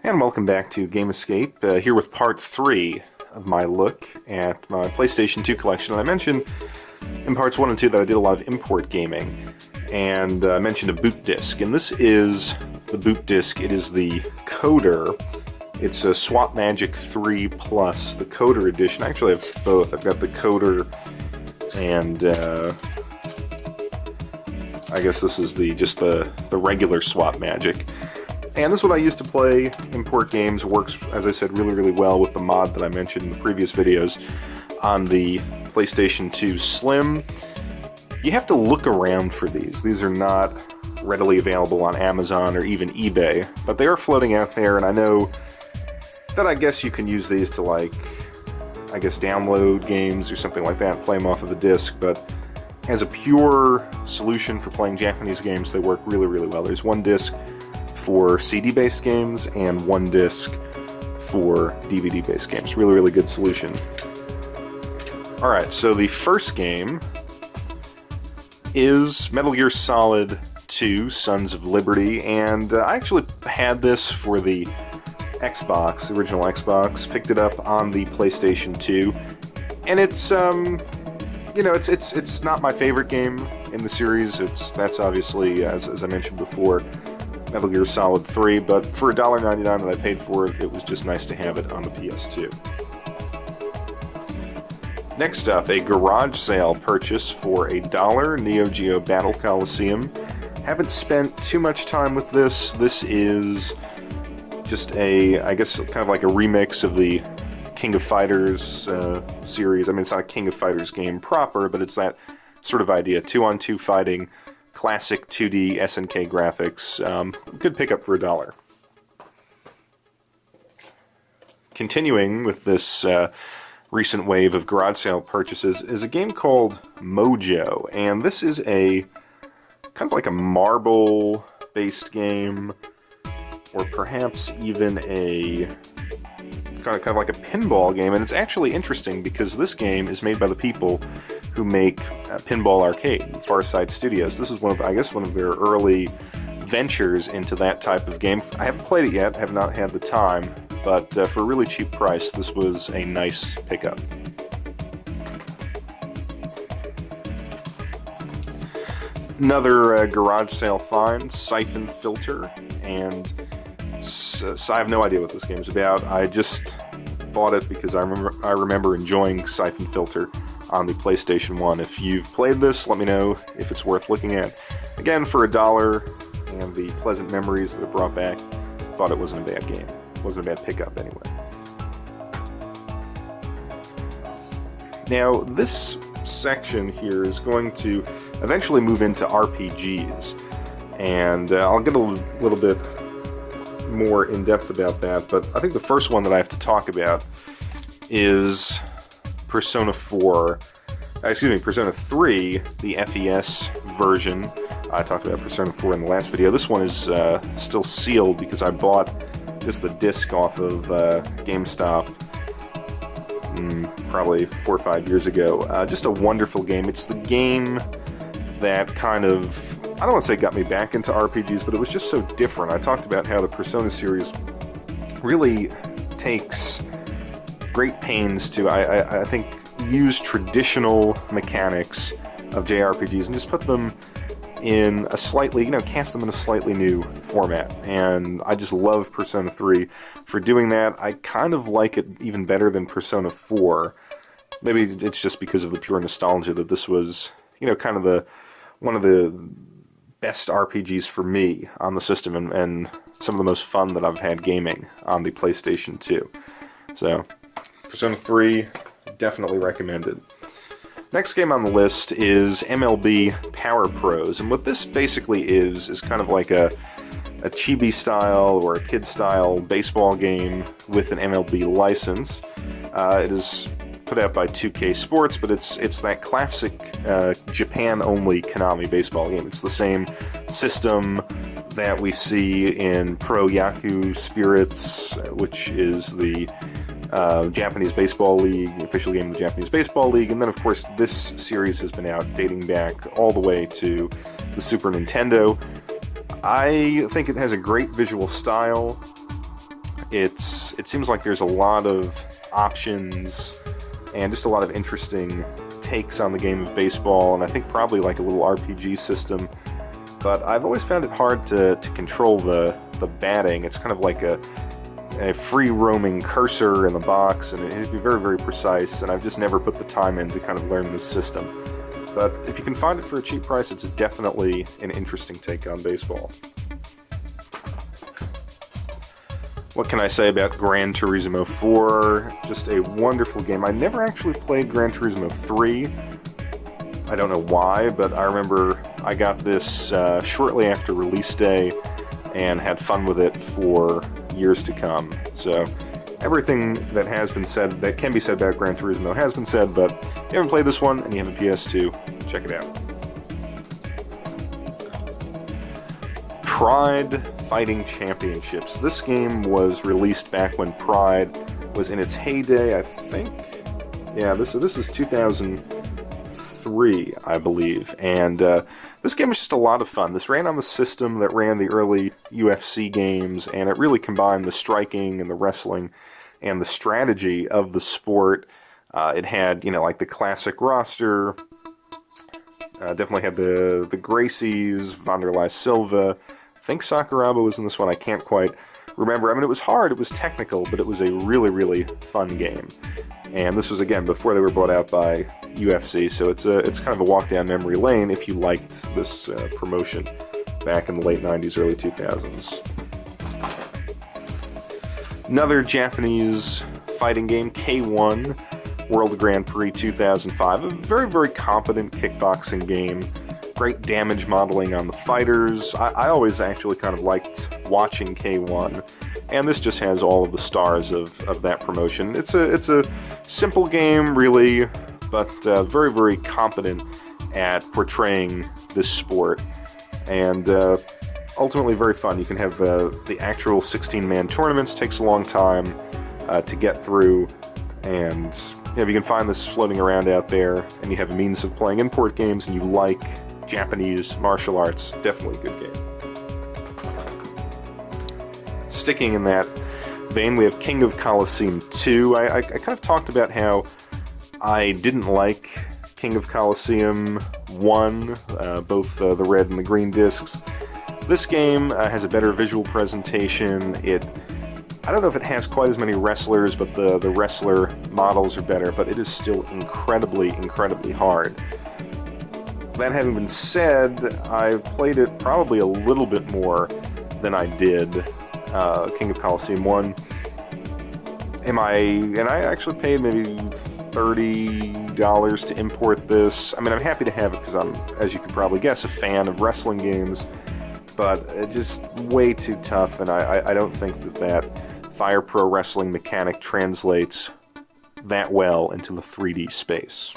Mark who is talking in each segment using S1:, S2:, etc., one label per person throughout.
S1: And welcome back to Game Escape, here with part 3 of my look at my PlayStation 2 collection. And I mentioned in parts 1 and 2 that I did a lot of import gaming, and I mentioned a boot disc. And this is the boot disc. It is the Coder. It's a Swap Magic 3 Plus, the Coder edition. I actually have both. I've got the Coder and I guess this is just the regular Swap Magic. And this is what I use to play import games. Works, as I said, really, really well with the mod that I mentioned in the previous videos on the PlayStation 2 Slim. You have to look around for these. These are not readily available on Amazon or even eBay, but they are floating out there, and I know that I guess you can use these to, like, I guess download games or something like that and play them off of a disc, but as a pure solution for playing Japanese games, they work really, really well. There's one disc for CD-based games and one disc for DVD-based games. Really, really good solution. Alright, so the first game is Metal Gear Solid 2, Sons of Liberty, and I actually had this for the Xbox, the original Xbox, picked it up on the PlayStation 2, and it's, you know, it's not my favorite game in the series. That's obviously, as I mentioned before, Metal Gear Solid 3, but for $1.99 that I paid for it, it was just nice to have it on the PS2. Next up, a garage sale purchase for $1, Neo Geo Battle Colosseum. Haven't spent too much time with this. This is just I guess, kind of like a remix of the King of Fighters series. I mean, it's not a King of Fighters game proper, but it's that sort of idea. 2-on-2 fighting, classic 2D SNK graphics. Good pickup for $1. Continuing with this recent wave of garage sale purchases is a game called Mojo, and this is a kind of like a marble-based game, or perhaps even a kind of like a pinball game, and it's actually interesting because this game is made by the people who make Pinball Arcade, Farsight Studios. This is one of their early ventures into that type of game. I haven't played it yet, have not had the time, but for a really cheap price, this was a nice pickup. Another garage sale find, Syphon Filter, and so I have no idea what this game is about. I just bought it because I remember enjoying Syphon Filter on the PlayStation 1. If you've played this, let me know if it's worth looking at. Again, for $1 and the pleasant memories that it brought back, thought it wasn't a bad game. It wasn't a bad pickup anyway. Now, this section here is going to eventually move into RPGs, and I'll get a little bit more in-depth about that, but I think the first one that I have to talk about is Persona 3, the FES version. I talked about Persona 4 in the last video. This one is still sealed because I bought just the disc off of GameStop probably 4 or 5 years ago. Just a wonderful game. It's the game that kind of, I don't want to say got me back into RPGs, but it was just so different. I talked about how the Persona series really takes great pains to, I think, use traditional mechanics of JRPGs and just put them in a slightly, cast them in a slightly new format. And I just love Persona 3 for doing that. I kind of like it even better than Persona 4. Maybe it's just because of the pure nostalgia that this was, kind of one of the best RPGs for me on the system, and some of the most fun that I've had gaming on the PlayStation 2. So, Persona 3, definitely recommended. Next game on the list is MLB Power Pros, and what this basically is kind of like a chibi-style or a kid-style baseball game with an MLB license. It is put out by 2K Sports, but it's that classic Japan-only Konami baseball game. It's the same system that we see in Pro Yaku Spirits, which is the Japanese Baseball League, the official game of the Japanese Baseball League, and then of course this series has been out dating back all the way to the Super Nintendo. I think it has a great visual style. it seems like there's a lot of options and just a lot of interesting takes on the game of baseball, and I think probably like a little RPG system. But I've always found it hard to control the batting. It's kind of like a free-roaming cursor in the box, and it has to be very, very precise, and I've just never put the time in to kind of learn this system. But if you can find it for a cheap price, it's definitely an interesting take on baseball. What can I say about Gran Turismo 4? Just a wonderful game. I never actually played Gran Turismo 3. I don't know why, but I remember I got this shortly after release day and had fun with it for years to come. So everything that has been said, that can be said about Gran Turismo has been said, but if you haven't played this one and you have a PS2, check it out. Pride Fighting Championships. This game was released back when Pride was in its heyday, I think. Yeah, this is 2003, I believe. And this game was just a lot of fun. This ran on the system that ran the early UFC games, and it really combined the striking and the wrestling and the strategy of the sport. It had, like the classic roster. Definitely had the Gracies, Wanderlei Silva. I think Sakuraba was in this one. I can't quite remember. I mean, it was hard, it was technical, but it was a really, really fun game. And this was, again, before they were bought out by UFC, so it's kind of a walk down memory lane if you liked this promotion back in the late 90s, early 2000s. Another Japanese fighting game, K1 World Grand Prix 2005. A very, very competent kickboxing game. Great damage modeling on the fighters. I always actually kind of liked watching K1, and this just has all of the stars of that promotion. It's a simple game, really, but very, very competent at portraying this sport, and ultimately very fun. You can have the actual 16-man tournaments. Takes a long time to get through, and if you can find this floating around out there, and you have a means of playing import games, and you like Japanese martial arts, definitely a good game. Sticking in that vein, we have King of Colosseum 2. I kind of talked about how I didn't like King of Colosseum 1, both the red and the green discs. This game has a better visual presentation. I don't know if it has quite as many wrestlers, but the wrestler models are better, but it is still incredibly, incredibly hard. That having been said, I played it probably a little bit more than I did King of Colosseum 1. And I actually paid maybe $30 to import this. I mean, I'm happy to have it because I'm, as you can probably guess, a fan of wrestling games, but just way too tough, and I don't think that Fire Pro wrestling mechanic translates that well into the 3D space.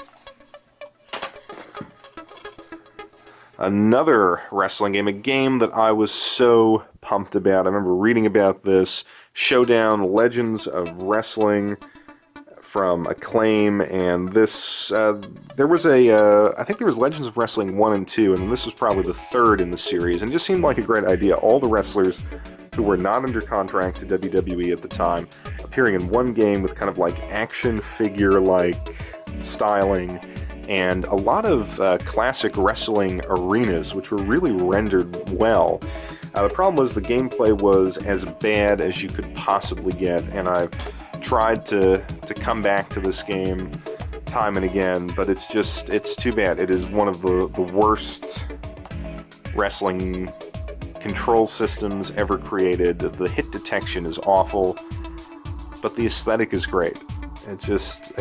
S1: Another wrestling game, a game that I was so pumped about. I remember reading about this, Showdown Legends of Wrestling from Acclaim, and this, there was I think there was Legends of Wrestling 1 and 2, and this was probably the third in the series, and it just seemed like a great idea. All the wrestlers who were not under contract to WWE at the time, appearing in one game with kind of like action figure-like styling, and a lot of classic wrestling arenas, which were really rendered well. The problem was the gameplay was as bad as you could possibly get, and I've tried to come back to this game time and again, but it's too bad. It is one of the worst wrestling control systems ever created. The hit detection is awful, but the aesthetic is great. It just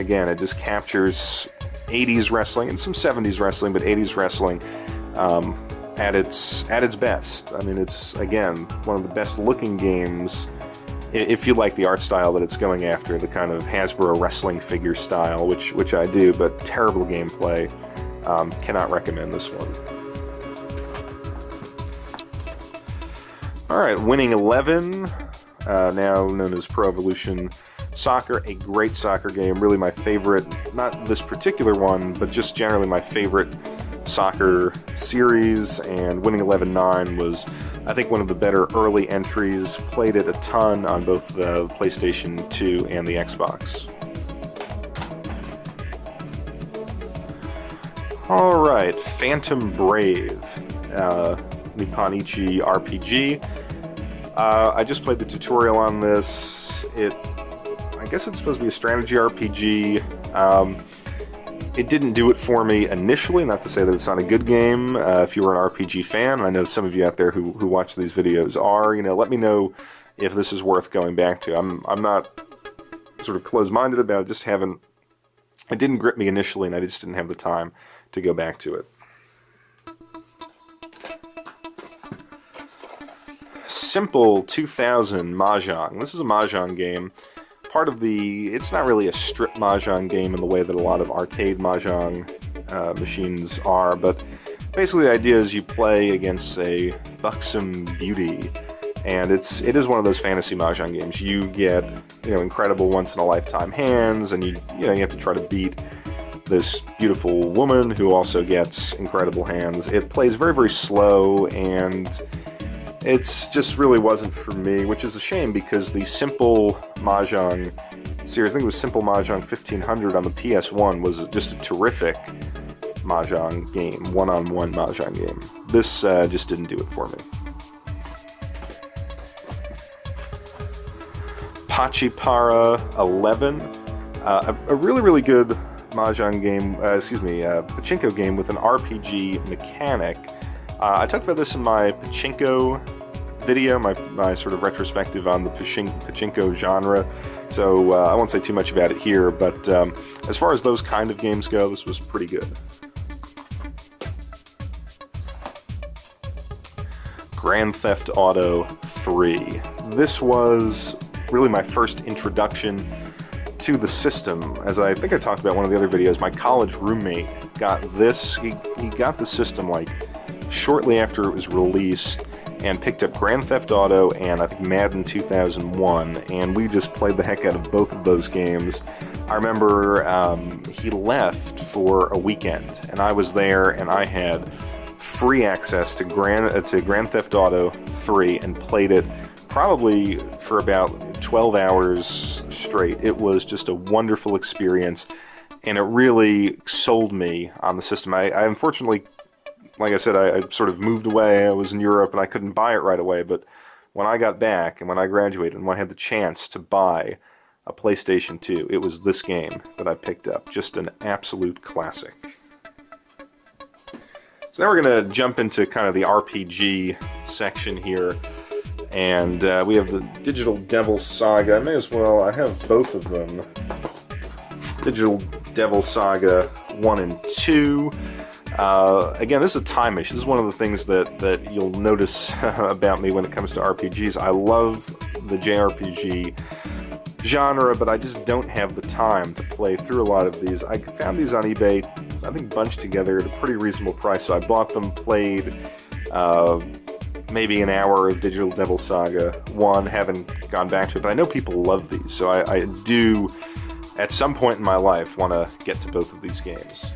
S1: captures 80s wrestling and some 70s wrestling, but 80s wrestling at its best. I mean, it's, again, one of the best looking games if you like the art style that it's going after, the kind of Hasbro wrestling figure style, which I do, but terrible gameplay. Cannot recommend this one. Alright, Winning 11, now known as Pro Evolution Soccer, a great soccer game, really my favorite, not this particular one, but just generally my favorite soccer series, and Winning 11-9 was, I think, one of the better early entries. Played it a ton on both the PlayStation 2 and the Xbox. Alright, Phantom Brave, Nipponichi RPG. I just played the tutorial on this. I guess it's supposed to be a strategy RPG. It didn't do it for me initially, not to say that it's not a good game. If you're an RPG fan, I know some of you out there who watch these videos are, let me know if this is worth going back to. I'm not sort of closed-minded about it, it didn't grip me initially, and I just didn't have the time to go back to it. Simple 2000 Mahjong. This is a Mahjong game. It's not really a strip Mahjong game in the way that a lot of arcade Mahjong machines are, but basically the idea is you play against a buxom beauty, and it is one of those fantasy Mahjong games. You get, incredible once-in-a-lifetime hands, and you have to try to beat this beautiful woman who also gets incredible hands. It plays very, very slow, and it's just really wasn't for me, which is a shame because the Simple Mahjong series, I think it was Simple Mahjong 1500 on the PS1, was just a terrific Mahjong game, one-on-one Mahjong game. This just didn't do it for me. Pachipara 11, a really, really good Mahjong game, Pachinko game with an RPG mechanic. I talked about this in my Pachinko video, my sort of retrospective on the Pachinko genre, so I won't say too much about it here, but as far as those kind of games go, this was pretty good. Grand Theft Auto 3. This was really my first introduction to the system. As I think I talked about in one of the other videos, my college roommate got this. He got the system like shortly after it was released and picked up Grand Theft Auto and I think Madden 2001, and we just played the heck out of both of those games. I remember he left for a weekend and I was there and I had free access to Grand Theft Auto 3 and played it probably for about 12 hours straight. It was just a wonderful experience, and it really sold me on the system. I unfortunately, like I said, I sort of moved away. I was in Europe, and I couldn't buy it right away, but when I got back, and when I graduated, and when I had the chance to buy a PlayStation 2, it was this game that I picked up. Just an absolute classic. So now we're going to jump into kind of the RPG section here. And we have the Digital Devil Saga. I have both of them. Digital Devil Saga 1 and 2. Again, this is a time issue. This is one of the things that you'll notice about me when it comes to RPGs. I love the JRPG genre, but I just don't have the time to play through a lot of these. I found these on eBay, I think bunched together at a pretty reasonable price, so I bought them, played maybe an hour of Digital Devil Saga 1, haven't gone back to it, but I know people love these, so I do, at some point in my life, want to get to both of these games.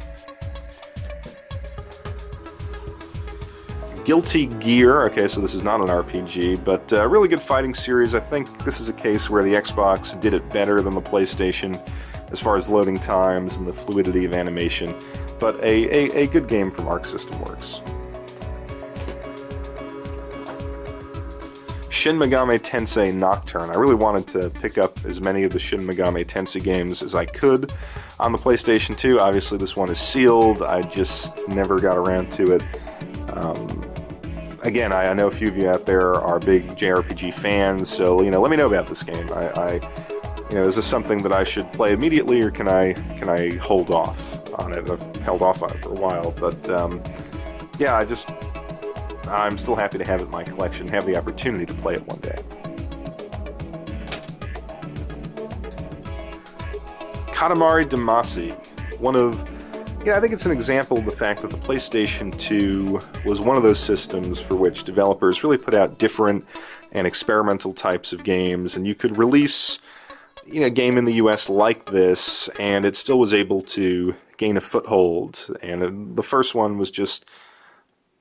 S1: Guilty Gear, okay, so this is not an RPG, but a really good fighting series. I think this is a case where the Xbox did it better than the PlayStation as far as loading times and the fluidity of animation, but a good game from Arc System Works. Shin Megami Tensei Nocturne. I really wanted to pick up as many of the Shin Megami Tensei games as I could on the PlayStation 2. Obviously this one is sealed. I just never got around to it. Again, I know a few of you out there are big JRPG fans, so let me know about this game. Is this something that I should play immediately, or can I hold off on it? I've held off on it for a while, but yeah, I'm still happy to have it in my collection, have the opportunity to play it one day. Katamari Damacy, I think it's an example of the fact that the PlayStation 2 was one of those systems for which developers really put out different and experimental types of games, and you could release, game in the US like this, and it still was able to gain a foothold. And the first one was just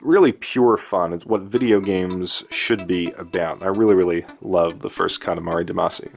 S1: really pure fun. It's what video games should be about. I really, really love the first Katamari Damacy.